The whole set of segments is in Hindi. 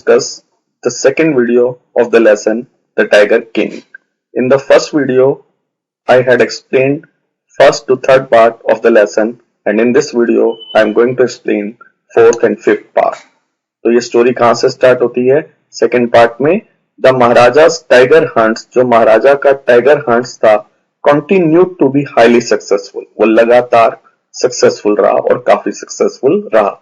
discuss the second video of the lesson, The Tiger King. In the first video, I had explained first to third part of the lesson, and in this video, I am going to explain fourth and fifth part. तो ये स्टोरी कहाँ से स्टार्ट होती है? सेकेंड पार्ट में द महाराजा's टाइगर हंट्स, जो महाराजा का टाइगर हंट्स था, continued to be highly successful. वो लगातार सक्सेसफुल रहा और काफी सक्सेसफुल रहा.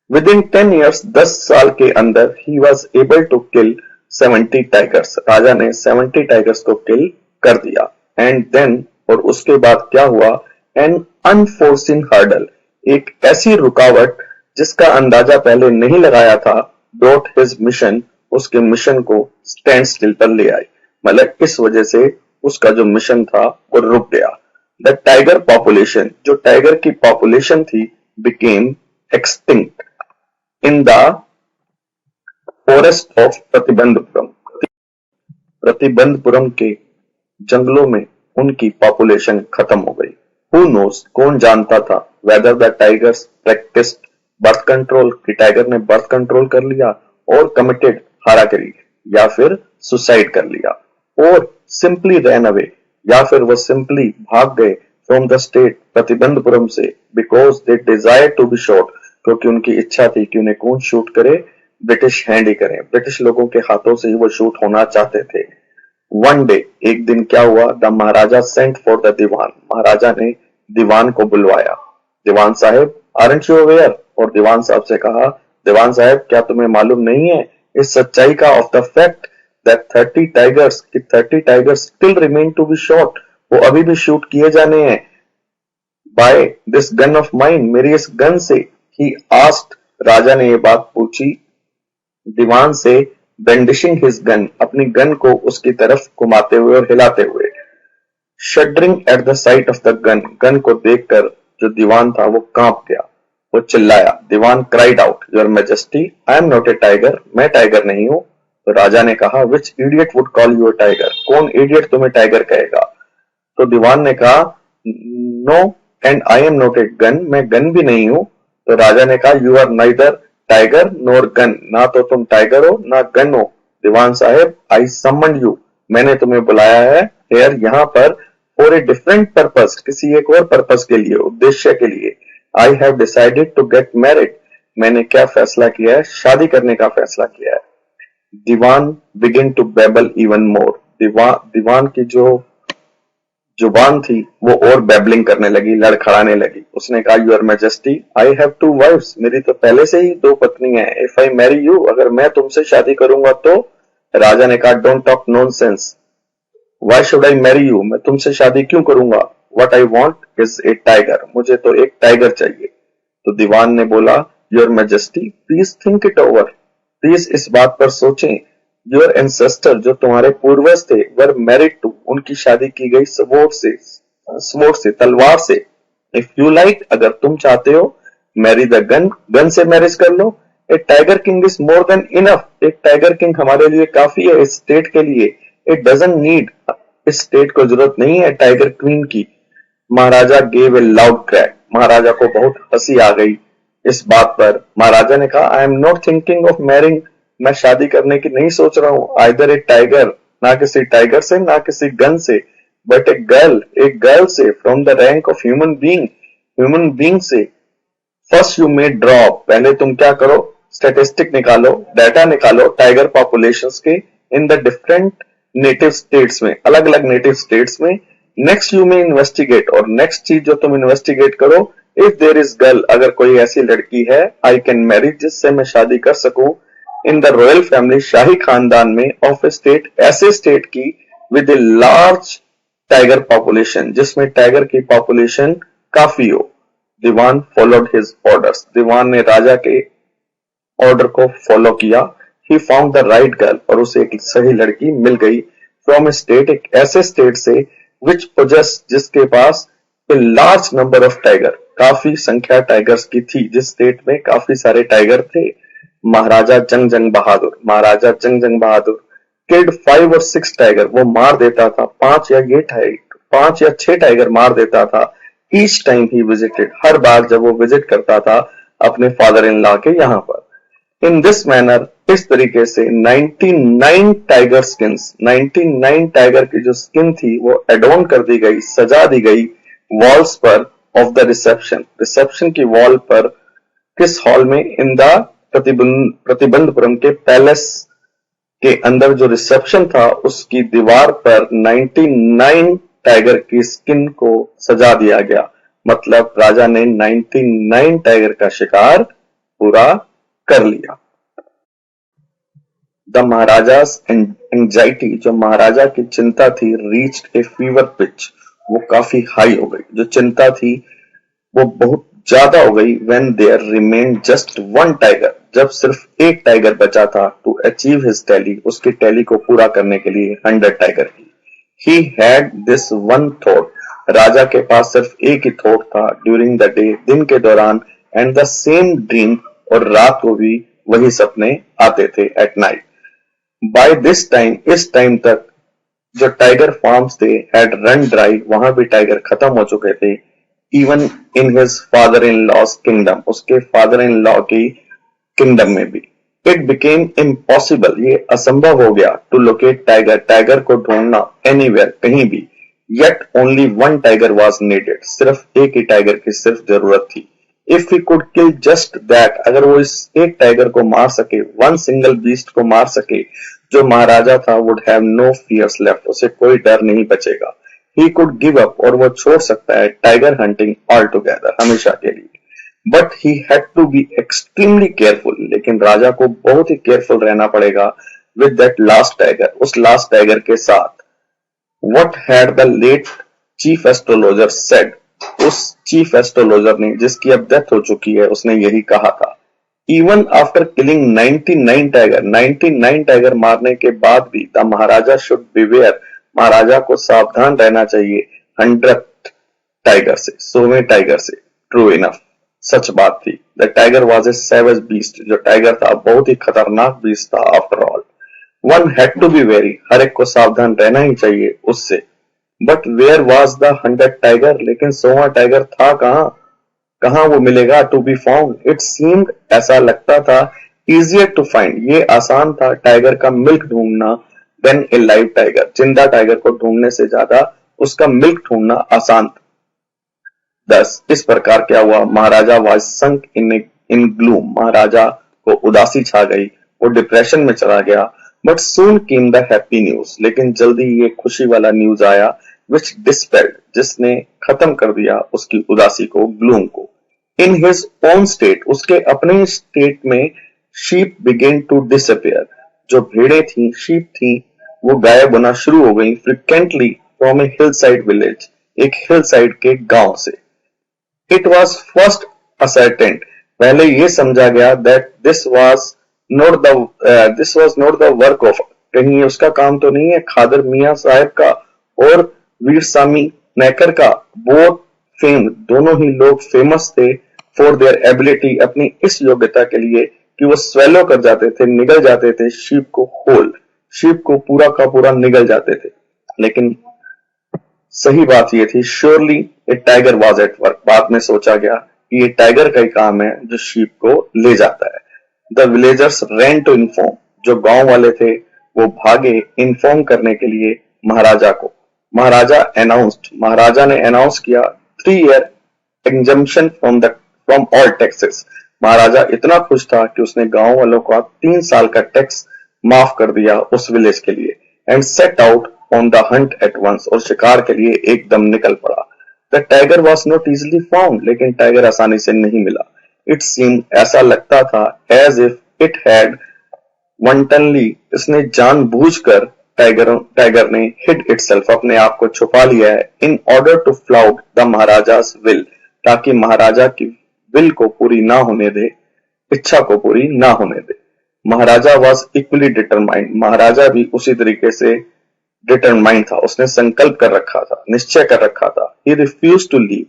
Within 10 years, 10 साल के अंदर he was able to kill 70 tigers. राजा ने 70 tigers को किल कर दिया. And then, और उसके बाद क्या हुआ? An unforeseen hurdle, एक ऐसी रुकावट जिसका अंदाजा पहले नहीं लगाया था, brought his mission, उसके मिशन को स्टैंड स्टिल पर ले आई. मतलब इस वजह से उसका जो मिशन था वो रुक गया. द टाइगर पॉपुलेशन, जो टाइगर की पॉपुलेशन थी, became extinct in the forest of Pratibandapuram. Pratibandapuram के जंगलों में उनकी पॉपुलेशन खत्म हो गई. Who knows, कौन जानता था, whether the tigers practiced birth control, कि टाइगर ने बर्थ कंट्रोल कर लिया, और committed हाराकरी, या फिर सुसाइड कर लिया, और simply ran away, या फिर वो simply भाग गए from the state प्रतिबंधपुरम से, because they desired to be shot, क्योंकि उनकी इच्छा थी कि उन्हें कौन शूट करे? ब्रिटिश हैंड ही करें. ब्रिटिश लोगों के हाथों से ही वो शूट होना चाहते थे. वन डे, एक दिन क्या हुआ? The maharaja sent for the dewan, महाराजा ने दीवान को बुलवाया. दीवान साहब, आरंट यू अवेयर? और दीवान साहब से कहा, दीवान साहब, क्या तुम्हें मालूम नहीं है इस सच्चाई का, of the fact that 30 tigers, कि 30 tigers still remain to be shot, वो अभी भी शूट किए जाने हैं, by this gun of mine, मेरी इस गन से. He asked, राजा ने ये बात पूछी दीवान से, brandishing his gun, अपनी गन को उसकी तरफ घुमाते हुए और हिलाते हुए. Shuddering at the sight of the gun, gun को देखकर जो दीवान था वो कांप गया. वो चिल्लाया. दीवान cried out, Your Majesty, I am not a tiger, मैं टाइगर नहीं हूं. तो राजा ने कहा, Which idiot would call you a tiger? कौन इडियट तुम्हें टाइगर कहेगा? तो दीवान ने कहा, No, and I am not a gun, मैं गन भी नहीं हूं. तो राजा ने कहा, you are neither tiger nor gun, ना तो तुम टाइगर हो ना गन हो. दीवान साहब, आई समन यू, मैंने तुम्हें बुलाया है हियर, यहाँ पर, फॉर ए डिफरेंट पर्पस, किसी एक और पर्पस के लिए, उद्देश्य के लिए. I have decided to get married, मैंने क्या फैसला किया है? शादी करने का फैसला किया है. Dewan begin to babble even more, दीवान की जो जुबान थी वो और बेबलिंग करने लगी, लड़खड़ाने लगी. उसने कहा, your majesty, I have 2 wives, मेरी तो पहले से ही 2 पत्नी हैं. इफ आई मैरी यू, अगर मैं तुमसे शादी करूंगा तो. राजा ने कहा, don't talk nonsense, why should I marry you, मैं तुमसे शादी क्यों करूंगा? What I want is a tiger, मुझे तो एक टाइगर चाहिए. तो दीवान ने बोला, your majesty, please think it over, please इस बात पर सोचें. योर एंसेस्टर, जो तुम्हारे पूर्वज थे, वर मैरिड टू, उनकी शादी की गई स्वॉर्ड से, तलवार से. इफ यू लाइक, अगर तुम चाहते हो, मैरी द गन, गन से मैरिज कर लो. A tiger king is more than enough, एक टाइगर किंग हमारे लिए काफी है, इस स्टेट के लिए. इट डजंट नीड, इस स्टेट को जरूरत नहीं है टाइगर क्वीन की. Maharaja gave a loud crack, महाराजा को बहुत हंसी आ गई इस बात पर. महाराजा ने कहा, I am not thinking of marrying, मैं शादी करने की नहीं सोच रहा हूं. आइदर ए टाइगर, ना किसी टाइगर से, ना किसी गन से, बट ए गर्ल, एक गर्ल से, from the rank of human being से. फर्स्ट यू मे ड्रॉ, पहले तुम क्या करो? स्टेटिस्टिक निकालो, डाटा निकालो टाइगर पॉपुलेशंस के in the different native states में, अलग अलग नेटिव स्टेट्स में. नेक्स्ट यू मे इन्वेस्टिगेट, और नेक्स्ट चीज जो तुम इन्वेस्टिगेट करो, इफ देयर इज गर्ल, अगर कोई ऐसी लड़की है, आई कैन मैरी, जिससे मैं शादी कर सकूं, इन द रॉयल फैमिली, शाही खानदान में, ऑफ ए स्टेट, ऐसे स्टेट की, with a large tiger population, जिसमें टाइगर की पॉपुलेशन काफी हो. दीवान फॉलोड हिज ऑर्डर्स, दीवान ने राजा के ऑर्डर को फॉलो किया. He found the right girl, और उसे एक सही लड़की मिल गई. फ्रॉम ए स्टेट, एक ऐसे स्टेट से, विच पोजेस, जिसके पास a large number of tiger, काफी संख्या टाइगर्स की थी, जिस स्टेट में काफी सारे टाइगर थे. महाराजा जंग जंग बहादुर किल्ड 5 और 6 टाइगर, वो मार देता था 5 या 6 टाइगर मार देता था. ईच टाइम ही विजिटेड, हर बार जब वो विजिट करता था अपने फादर इन लॉ के यहाँ पर. In this manner, इस तरीके से 99 टाइगर स्किन्स, 99 टाइगर की जो स्किन थी वो एडॉर्न कर दी गई, सजा दी गई वॉल्स पर ऑफ द रिसेप्शन की वॉल पर। किस हॉल में? इन द प्रतिबंधपुरम के पैलेस के अंदर जो रिसेप्शन था उसकी दीवार पर 99 टाइगर की स्किन को सजा दिया गया। मतलब राजा ने 99 टाइगर का शिकार पूरा कर लिया। द महाराजास एंजाइटी, जो महाराजा की चिंता थी, रीच्ड ए फीवर पिच, वो काफी हाई हो गई। जो चिंता थी वो बहुत ज्यादा हो गई। When there remain just one tiger, जब सिर्फ एक टाइगर बचा था, टू अचीव हिज टैली, उसकी टैली को पूरा करने के लिए 100 टाइगर की। He had this one thought, राजा के पास सिर्फ एक ही थॉट था ड्यूरिंग द डे, दिन के दौरान, एंड द सेम ड्रीम, और रात को भी वही सपने आते थे at night. By this time, इस टाइम तक जो टाइगर फार्म्स थे हैड रन ड्राई, वहां भी टाइगर खत्म हो चुके थे। Even in his father in law's kingdom, उसके फादर इन लॉ की किंगडम में भी। इट बिकेम इम्पॉसिबल, ये असंभव हो गया, टू लोकेट टाइगर, टाइगर को ढूंढना एनीवेयर, कहीं भी। Yet only one tiger was needed, सिर्फ एक ही टाइगर की सिर्फ जरूरत थी। If he could kill just that, अगर वो इस एक टाइगर को मार सके, वन सिंगल बीस्ट को मार सके, जो महाराजा था would have no fears left, उसे कोई डर नहीं बचेगा। ही कुड गिव अप, और वो छोड़ सकता है टाइगर हंटिंग ऑल टुगेदर, हमेशा के लिए। But he had to be extremely careful, लेकिन राजा को बहुत ही केयरफुल रहना पड़ेगा विद दैट लास्ट टाइगर, उस लास्ट टाइगर के साथ। What had the late chief astrologer said, उस चीफ एस्ट्रोलॉजर ने, जिसकी अब डेथ हो चुकी है, उसने यही कहा था। Even after killing 99 tiger, 99 tiger मारने के बाद भी, द महाराजा शुड बिवेयर, महाराजा को सावधान रहना चाहिए 100 टाइगर से, 100वें टाइगर से। ट्रू इनफ, सच बात थी। The tiger was a savage beast, जो टाइगर था बहुत ही खतरनाक बीस्ट था। After all one had to be very, हर एक को सावधान रहना ही चाहिए उससे। But where was the 100 tiger, लेकिन 100वां टाइगर था कहां? कहां वो मिलेगा? To be found, it seemed, ऐसा लगता था, इजियर टू फाइंड, ये आसान था टाइगर का मिल्क ढूंढना, देन ए लाइव टाइगर, जिंदा टाइगर को ढूंढने से ज्यादा उसका मिल्क ढूंढना आसान था। दस इस प्रकार क्या हुआ? महाराजा वाज संक इन ग्लूम, महाराजा को उदासी छा गई, वो डिप्रेशन में चला गया। But soon came the happy news, लेकिन जल्दी ये खुशी वाला न्यूज आया, विच डिस्पेल्ड, जिसने खत्म कर दिया उसकी उदासी को, ग्लूम को। इन हिज ओन स्टेट, उसके अपने स्टेट में, शीप बिगेन टू डिसअपियर, जो भेड़ें थी, शीप थी, वो गायब होना शुरू हो गई, frequently from A hill side village, एक हिल साइड के गांव से। इट वॉज फर्स्ट असर्टेंड, पहले ये समझा गया that this was not the work of, कहीं उसका काम तो नहीं है खादर मियां साहब का और वीर सामी नेकर का। बोथ फेम, दोनों ही लोग फेमस थे फॉर देयर एबिलिटी, अपनी इस योग्यता के लिए कि वो स्वेलो कर जाते थे, निगल जाते थे शीप को होल, शीप को पूरा का पूरा निगल जाते थे। लेकिन सही बात ये थी, surely A tiger was at work, बाद में सोचा गया कि ये टाइगर का ही काम है जो शीप को ले जाता है। The villagers ran to inform, जो गांव वाले थे वो भागे इन्फॉर्म करने के लिए महाराजा को। महाराजा अनाउंस्ड, महाराजा ने अनाउंस किया 3 year exemption from all taxes, महाराजा इतना खुश था कि उसने गांव वालों का 3 साल का टैक्स माफ कर दिया उस विलेज के लिए। And set out on the hunt at once, और शिकार के लिए एकदम निकल पड़ा। The tiger was not easily found, लेकिन टाइगर आसानी से नहीं मिला। इट सीम, ऐसा लगता था, as if it had wantonly, इसने जानबूझकर, टाइगर ने हिड इटसेल्फ, अपने आप को छुपा लिया है, in order to flout the maharaja's will, ताकि महाराजा की विल को पूरी ना होने दे, इच्छा को पूरी ना होने दे। महाराजा वॉज इक्वली डिटरमाइंड, महाराजा भी उसी तरीके से डिटरमाइंड था, उसने संकल्प कर रखा था, निश्चय कर रखा था। ही रिफ्यूज टू लीव,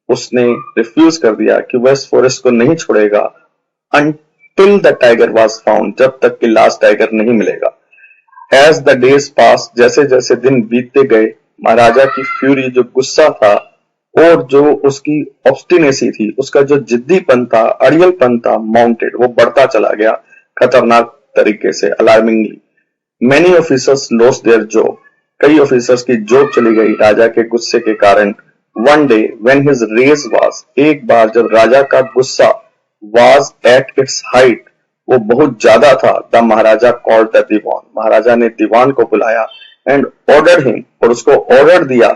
उसने रिफ्यूज कर दिया कि वह इस फॉरेस्ट को नहीं छोड़ेगा until the tiger was found, जब तक कि लास्ट टाइगर नहीं मिलेगा। एज द डेज पास, जैसे जैसे दिन बीतते गए, महाराजा की फ्यूरी, जो गुस्सा था और जो उसकी ऑब्स्टिनेसी थी, उसका जो जिद्दीपन था, अड़ियलपन था, माउंटेड, वो बढ़ता चला गया, खतरनाक तरीके से, alarmingly. Many officers lost their job. कई ऑफिसर्स की जॉब चली गई राजा के गुस्से के कारण। One day when his rage was, एक बार जब राजा का गुस्सा was at its height, वो बहुत ज्यादा था, the महाराजा called the दीवान, महाराजा ने दीवान को बुलाया and ordered him, और उसको ऑर्डर दिया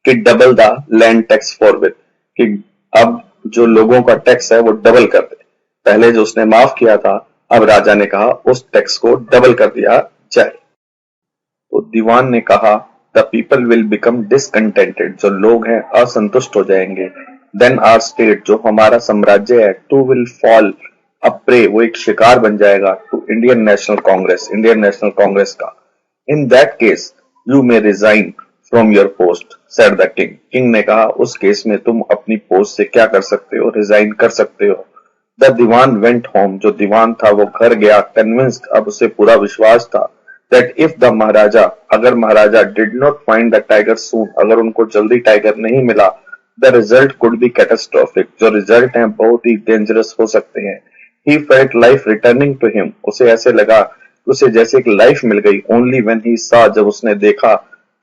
कि डबल द लैंड टैक्स फॉरविथ, कि अब जो लोगों का टैक्स है वो डबल कर दे। पहले जो उसने माफ किया था, अब राजा ने कहा उस टैक्स को डबल कर दिया जाए। तो दीवान ने कहा the people will become discontented, जो लोग हैं असंतुष्ट हो जाएंगे। देन आवर स्टेट, जो हमारा साम्राज्य है, too will fall a prey, वो एक शिकार बन जाएगा टू इंडियन नेशनल कांग्रेस, इंडियन नेशनल कांग्रेस का। In that case you may resign from your post, said the king. King ने कहा उस केस में तुम अपनी पोस्ट से क्या कर सकते हो, रिजाइन कर सकते हो। द दीवान वेंट होम, जो दीवान था वो घर गया, कन्विंस्ड, अब उसे पूरा विश्वास था that if the महाराजा, अगर महाराजा did not find the tiger soon, अगर उनको जल्दी टाइगर नहीं मिला, the result could be catastrophic, जो रिजल्ट हैं बहुत ही डेंजरस हो सकते हैं। He felt life returning to him, उसे ऐसे लगा, उसे जैसे एक लाइफ मिल गई। Only when he saw, जब उसने देखा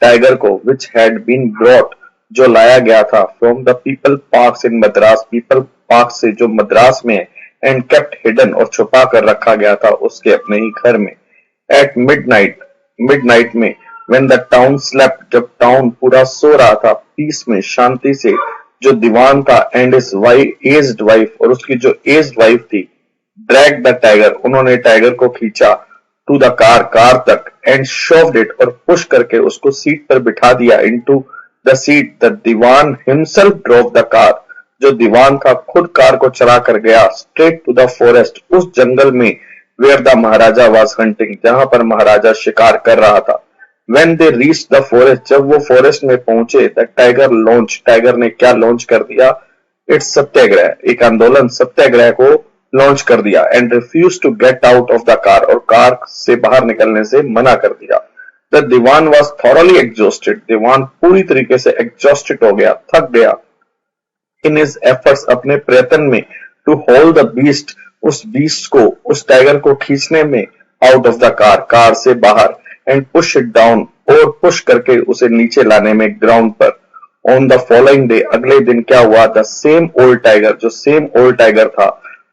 टाइगर को, which had been brought, जो लाया गया था, from the people parks in Madras, people parks से जो मद्रास में, and kept hidden, और छुपा कर रखा गया था उसके अपने ही घर में। At midnight में, when the town slept, जब टाउन पूरा सो रहा था, पीस में, शांति से, जो दीवान था and his aged wife, और उसकी जो aged wife थी, dragged the tiger, उन्होंने टाइगर को खींचा to the कार तक, and shoved it, और पुश करके उसको सीट पर बिठा दिया, into the seat, the Diwan himself drove the car, जो दीवान था खुद कार को चला कर गया, straight to the forest, उस जंगल में, where the Maharaja was hunting, जहां पर महाराजा शिकार कर रहा था। When they reached the forest, जब वो फॉरेस्ट में पहुंचे, the tiger launched, टाइगर ने क्या लॉन्च कर दिया? It's सत्याग्रह, एक आंदोलन, सत्याग्रह को लॉन्च कर दिया, and refused to get out of the car, और कार से बाहर निकलने से मना कर दिया। The Diwan was thoroughly exhausted, दीवान पूरी तरीके से exhausted हो गया, थक गया। In his efforts, अपने प्रयत्न में, to hold the beast, उस बीस्ट को, उस टाइगर को खींचने में, आउट ऑफ द कार से बाहर, एंड पुश इट डाउन, और पुश करके उसे नीचे लाने में ग्राउंड पर। ऑन द फॉलोइंग डे, अगले दिन क्या हुआ? द सेम ओल्ड टाइगर, जो सेम ओल्ड टाइगर था,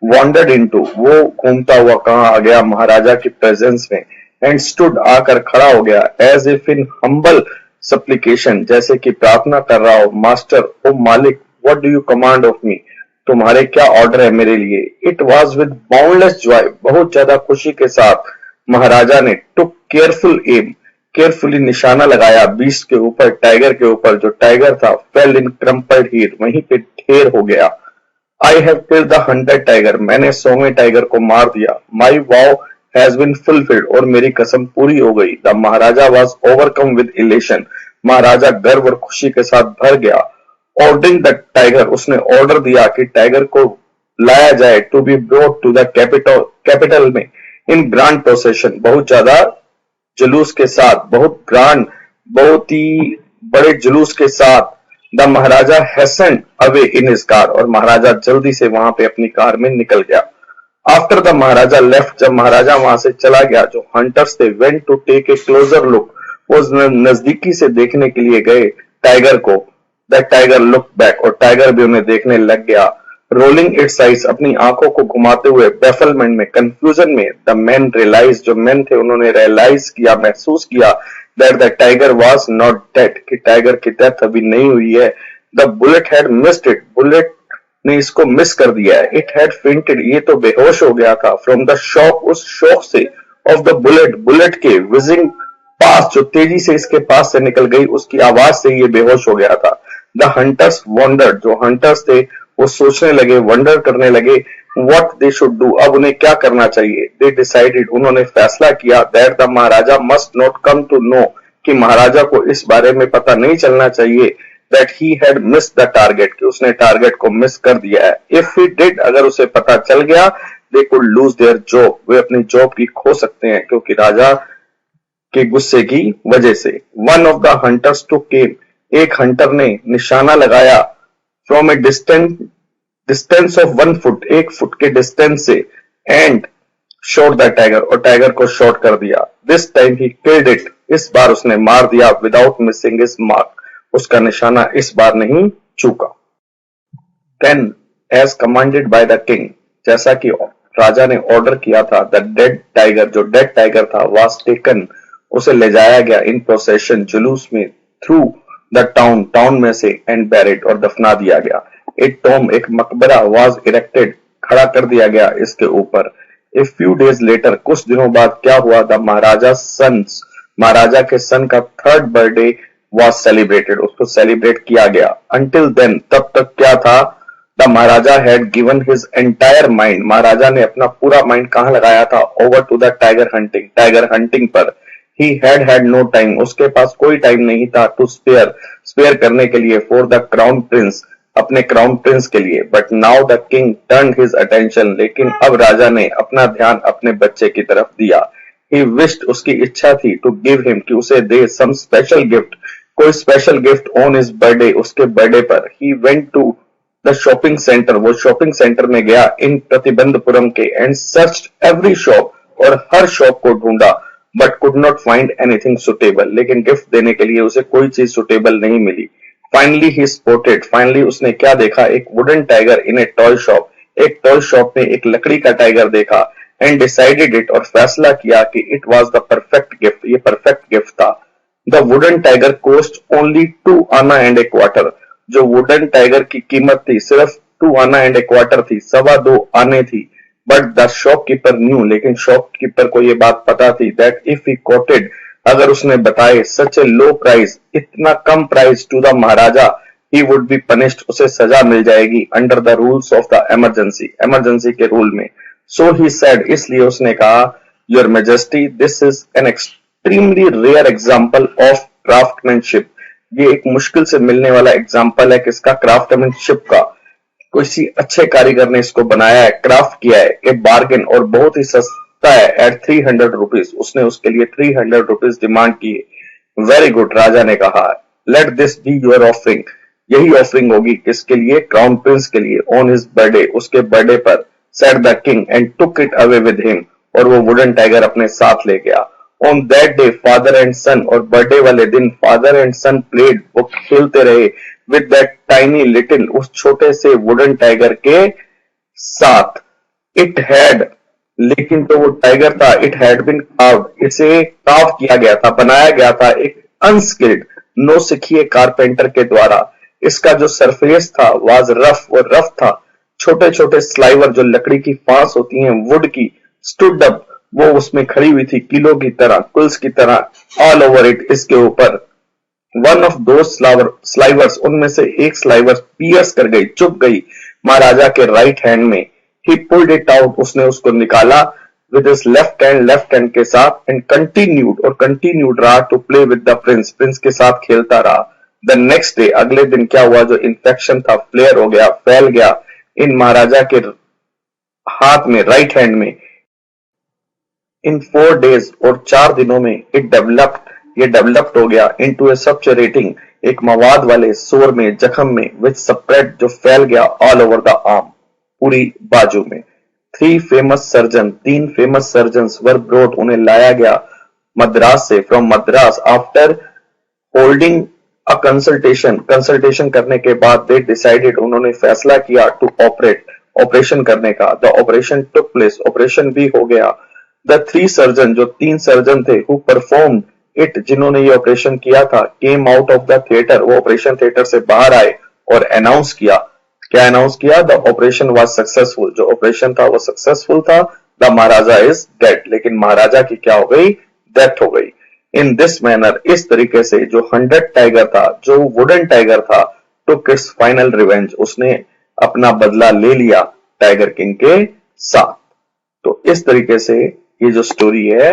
वॉन्डर्ड इनटू, वो घूमता हुआ कहां आ गया? महाराजा की प्रेजेंस में, एंड स्टूड, आकर खड़ा हो गया, एज इफ इन हम्बल सप्लिकेशन, जैसे कि प्रार्थना कर रहा हो, मास्टर, ओ मालिक, what do you command of me, तुम्हारे क्या ऑर्डर है मेरे लिए? It was with boundless Joy, बहुत ज्यादा खुशी के साथ महाराजा ने टुक केयरफुल एम, केयरफुली निशाना लगाया बीस्ट के ऊपर, टाइगर के ऊपर। जो टाइगर था, फेल इन क्रम्पल्ड हीप, वहीं पे ढेर हो गया। I have killed the 100 tiger, मैंने 100वें टाइगर को मार दिया। My vow has been fulfilled, और मेरी कसम पूरी हो गई। The maharaja was overcome with elation, महाराजा गर्व और खुशी के साथ भर गया। ऑर्डरिंग द टाइगर, उसने ऑर्डर दिया कि टाइगर को लाया जाए, to be brought to the capital में, इन ग्रांड प्रोसेशन, बहुत ज्यादा जुलूस के साथ, बहुत ग्रांड, बहुत ही बड़े जुलूस के साथ। The maharaja hastened away in his car, और महाराजा जल्दी से वहां पे अपनी कार में निकल गया। आफ्टर द महाराजा लेफ्ट, जब महाराजा वहां से चला गया, जो हंटर्स थे, went to take a closer look, वो नजदीकी से देखने के लिए गए टाइगर को। द टाइगर लुक बैक, और टाइगर भी उन्हें देखने लग गया। रोलिंग इट्स आइज, अपनी आंखों को घुमाते हुए, बेफलमेंट में, कंफ्यूजन में। द मैन रियलाइज, जो मैन थे उन्होंने रियलाइज किया, महसूस किया, that the tiger was not dead, कि टाइगर की डेथ अभी नहीं हुई है। The bullet had missed it, bullet ने इसको मिस कर दिया है। इट हैड फेंटेड, ये तो बेहोश हो गया था। फ्रॉम द शॉक, उस शॉक से, ऑफ द बुलेट, बुलेट के विजिंग पास, जो तेजी से इसके पास से निकल गई, उसकी आवाज से ये बेहोश हो गया था। द हंटर्स वंडर्ड, जो हंटर्स थे वो सोचने लगे, वंडर करने लगे, व्हाट दे शुड डू, अब उन्हें क्या करना चाहिए। दे डिसाइडेड, उन्होंने फैसला किया, that the maharaja must not come to know, कि महाराजा को इस बारे में पता नहीं चलना चाहिए, that he had missed the target, कि उसने टारगेट को मिस कर दिया है। इफ ही डिड, अगर उसे पता चल गया, they could lose their job, वे अपनी जॉब की खो सकते हैं, क्योंकि राजा के गुस्से की वजह से। One of the hunters took aim, एक हंटर ने निशाना लगाया, from a distance of 1 foot, 1 foot के डिस्टेंस से, एंड शॉट द टाइगर और टाइगर को शॉट कर दिया। This time he killed it, इस बार उसने मार दिया विदाउट मिसिंग हिज मार्क, उसका निशाना इस बार नहीं चूका। Then as commanded by the king, जैसा कि राजा ने ऑर्डर किया था, द डेड टाइगर, जो डेड टाइगर था, वाज टेकन, उसे ले जाया गया इन प्रोसेशन, जुलूस में, थ्रू द टाउन, टाउन में से, एंड बैरिड, और दफना दिया गया। एक टॉम, एक मकबरा, वाज इरेक्टेड, खड़ा कर दिया गया इसके ऊपर। ए फ्यू डेज लेटर, कुछ दिनों बाद क्या हुआ, द महाराजा सन्स, महाराजा के सन का थर्ड बर्थडे वाज सेलिब्रेटेड, उसको सेलिब्रेट किया गया। अंटिल देन, तब तक क्या था, the maharaja had given his entire mind, महाराजा ने अपना पूरा माइंड कहां लगाया था, over to the tiger hunting, tiger hunting पर। ही हैड नो टाइम, उसके पास कोई टाइम नहीं था, टू स्पेयर, स्पेयर करने के लिए, फॉर द क्राउन प्रिंस, अपने क्राउन प्रिंस के लिए। But now the king turn his attention, लेकिन अब राजा ने अपना ध्यान अपने बच्चे की तरफ दिया। ही विश्ड, उसकी इच्छा थी, टू गिव हिम, कि उसे दे, सम स्पेशल गिफ्ट, कोई special gift on his birthday, उसके बर्थडे पर। He went to the shopping centre, वो शॉपिंग सेंटर में गया इन प्रतिबंधपुरम के, एंड सर्च्ड एवरी शॉप, और हर शॉप को ढूंढा, but could not find anything suitable, लेकिन गिफ्ट देने के लिए उसे कोई चीज सुटेबल नहीं मिली। फाइनली ही स्पॉटेड, फाइनली उसने क्या देखा, एक wooden tiger in A toy shop, एक टॉय शॉप में एक लकड़ी का टाइगर देखा, एंड डिसाइडेड इट, और फैसला किया कि it was the perfect gift, ये परफेक्ट गिफ्ट था। The wooden tiger cost only 2 anna and a quarter, जो वुडन टाइगर की कीमत थी सिर्फ 2 आना एंड ए क्वार्टर थी, 2.25 आने थी। बट द शॉपकीपर न्यू, लेकिन शॉपकीपर को ये बात पता थी, दैट इफ ही कोटेड, अगर उसने बताए, सच ए लो प्राइस, इतना कम price, to the maharaja, he would be punished, उसे सजा मिल जाएगी, under the rules of the emergency, emergency के रूल में। सो ही सेड, इसलिए उसने कहा, your majesty, this is an extremely rare example of craftsmanship, ये एक मुश्किल से मिलने वाला एग्जाम्पल है किसका, क्राफ्टमैनशिप का। किसी अच्छे कारीगर ने इसको बनाया है, क्राफ्ट किया है, ए बार्गेन, और बहुत ही सस्ता है, एट 300 रुपीज, उसने उसके लिए 300 रुपीज डिमांड की। वेरी गुड, राजा ने कहा, let this be your offering, यही ऑफरिंग होगी किसके लिए, क्राउन प्रिंस के लिए, ऑन हिज बर्थडे, उसके बर्थडे पर। Said the king and took it away with him, और वो वुडन टाइगर अपने साथ ले गया। On that day father and son, और बर्थडे वाले दिन फादर एंड सन प्लेड, वो खेलते रहे, विद दैट टाइनी लिटिल, उस छोटे से वुडन टाइगर के साथ। इट हैड, लेकिन तो वो टाइगर था, इट हैड बिन कार्व्ड, इसे कार्व किया गया था, बनाया गया था एक अनस्किल्ड, नौसिखिए कारपेंटर के द्वारा। इसका जो सरफेस था वाज रफ, वो रफ था, छोटे छोटे स्लाइवर, जो लकड़ी की फांस होती हैं वुड की, स्टूड अप, वो उसमें खड़ी हुई थी किलो की तरह, कुल्स की तरह, ऑल ओवर इट, इसके ऊपर। वन ऑफ दो स्लाइवर्स, उनमें से एक स्लाइवर पियर्स कर गई, चुप गई महाराजा के राइट हैंड में। ही पुल्ड इट आउट, उसने उसको निकाला विद हिज लेफ्ट हैंड के साथ, एंड कंटिन्यूड, और कंटिन्यूड रहा, to play with the prince, prince के साथ खेलता रहा। द नेक्स्ट डे, अगले दिन क्या हुआ, जो इन्फेक्शन था फ्लेयर हो गया, फैल गया इन महाराजा के हाथ में, राइट हैंड में। इन 4 डेज, और 4 दिनों में, इट डेवलप्ड, ये डेवलप्ड हो गया इनटू ए सब्चुरेटिंग, एक मवाद वाले सोर में, जख्म में, विच स्प्रेड, जो फैल गया, ऑल ओवर द आर्म, पूरी बाजू में। 3 फेमस सर्जन, 3 फेमस सर्जन्स वर ब्रोट, उन्हें लाया गया मद्रास से, from Madras, after holding a consultation, consultation करने के बाद, दे डिसाइडेड, उन्होंने फैसला किया, टू ऑपरेट, ऑपरेशन करने का। The operation took place, operation भी हो गया। द 3 सर्जन, जो 3 सर्जन थे, हु परफॉर्म्ड इट, जिन्होंने ये ऑपरेशन किया था, came out of the theatre, वो ऑपरेशन थिएटर से बाहर आए और अनाउंस किया, क्या अनाउंस किया, द ऑपरेशन वाज सक्सेसफुल, जो ऑपरेशन था वो सक्सेसफुल था, द महाराजा इज डेड, लेकिन महाराजा की क्या हो गई, डेथ हो गई। इन दिस मैनर, इस तरीके से, जो 100 टाइगर था, जो वुडन टाइगर था, टुक इट्स फाइनल रिवेंज, उसने अपना बदला ले लिया टाइगर किंग के साथ। तो इस तरीके से ये जो स्टोरी है